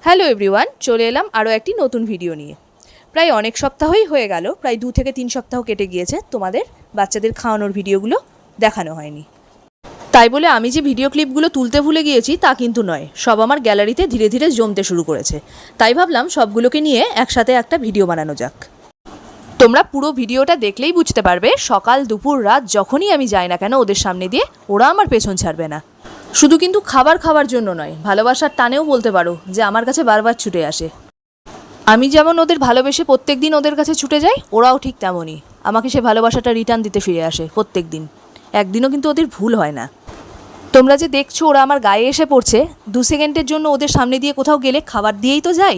Hello everyone, চলে এলাম আরও একটি নতুন ভিডিও নিয়ে। প্রায় অনেক সপ্তাহই হয়ে গেল, প্রায় 2 থেকে 3 সপ্তাহ কেটে গিয়েছে তোমাদের বাচ্চাদের খাওয়ানোর ভিডিওগুলো দেখানো হয়নি। তাই বলে আমি যে ভিডিও ক্লিপগুলো তুলতে ভুলে গিয়েছি তা কিন্তু নয়, সব আমার গ্যালারিতে ধীরে ধীরে জমতে শুরু করেছে। তাই ভাবলাম সবগুলোকে নিয়ে একসাথে একটা ভিডিও বানানো যাক। তোমরা পুরো ভিডিওটা দেখলেই বুঝতে পারবে সকাল দুপুর রাত যখনই আমি যাই না কেন ওদের সামনে দিয়ে ওরা আমার পেছন ছাড়বে না। শুধু কিন্তু খাবার জন্য নয়, ভালোবাসার টানেও বলতে পারো যে আমার কাছে বারবার ছুটে আসে। আমি যেমন ওদের ভালোবেসে প্রত্যেক দিন ওদের কাছে ছুটে যাই, ওরাও ঠিক তেমনই আমাকে সে ভালোবাসাটা রিটার্ন দিতে ফিরে আসে প্রত্যেক দিন। একদিনও কিন্তু ওদের ভুল হয় না। তোমরা যে দেখছো ওরা আমার গায়ে এসে পড়ছে, 2 সেকেন্ডের জন্য ওদের সামনে দিয়ে কোথাও গেলে খাবার দিয়েই তো যায়,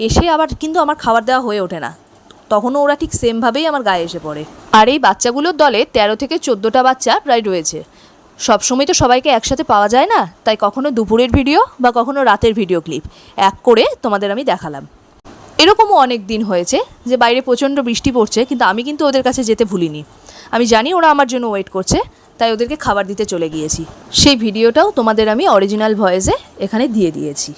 এসে আবার কিন্তু আমার খাবার দেওয়া হয়ে ওঠে না, তখনও ওরা ঠিক সেমভাবেই আমার গায়ে এসে পড়ে। আর এই বাচ্চাগুলোর দলে 13 থেকে 14টা বাচ্চা প্রায় রয়েছে। সবসময় তো সবাইকে একসাথে পাওয়া যায় না, তাই কখনো দুপুরের ভিডিও বা কখনো রাতের ভিডিও ক্লিপ এক করে তোমাদের আমি দেখালাম। এরকমও অনেক দিন হয়েছে যে বাইরে প্রচণ্ড বৃষ্টি পড়ছে, কিন্তু আমি কিন্তু ওদের কাছে যেতে ভুলিনি। আমি জানি ওরা আমার জন্য ওয়েট করছে, তাই ওদেরকে খাবার দিতে চলে গিয়েছি। সেই ভিডিওটাও তোমাদের আমি অরিজিনাল ভয়েসে এখানে দিয়ে দিয়েছি।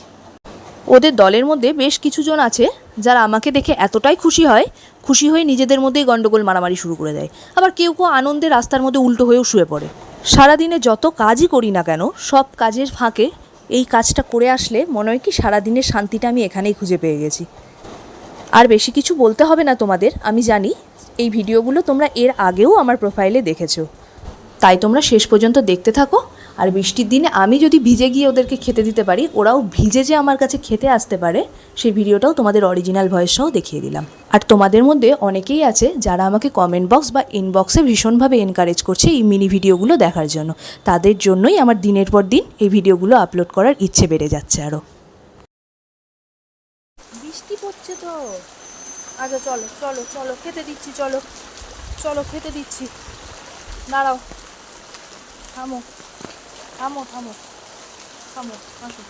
ওদের দলের মধ্যে বেশ কিছুজন আছে যারা আমাকে দেখে এতটাই খুশি হয়ে নিজেদের মধ্যেই গন্ডগোল মারামারি শুরু করে দেয়। আবার কেউ আনন্দে রাস্তার মধ্যে উল্টো হয়েও শুয়ে পড়ে। সারাদিনে যত কাজই করি না কেন, সব কাজের ফাঁকে এই কাজটা করে আসলে মনে হয় কি সারাদিনের শান্তিটা আমি এখানেই খুঁজে পেয়ে গেছি। আর বেশি কিছু বলতে হবে না তোমাদের, আমি জানি এই ভিডিওগুলো তোমরা এর আগেও আমার প্রোফাইলে দেখেছো। তাই তোমরা শেষ পর্যন্ত দেখতে থাকো। আর বৃষ্টির দিনে আমি যদি ভিজে গিয়ে ওদেরকে খেতে দিতে পারি, ওরাও ভিজে যে আমার কাছে খেতে আসতে পারে, সেই ভিডিওটাও তোমাদের অরিজিনাল ভয়েস সহ দেখিয়ে দিলাম। আর তোমাদের মধ্যে অনেকেই আছে যারা আমাকে কমেন্ট বক্স বা ইনবক্সে ভীষণভাবে এনকারেজ করছে এই মিনি ভিডিওগুলো দেখার জন্য। তাদের জন্যই আমার দিনের পর দিন এই ভিডিওগুলো আপলোড করার ইচ্ছে বেড়ে যাচ্ছে আরও। বৃষ্টি পড়ছে তো, আচ্ছা চলো চলো চলো খেতে দিচ্ছি, চলো চলো খেতে দিচ্ছি। দাঁড়াও, থামো থামো থামো থামো, আসো।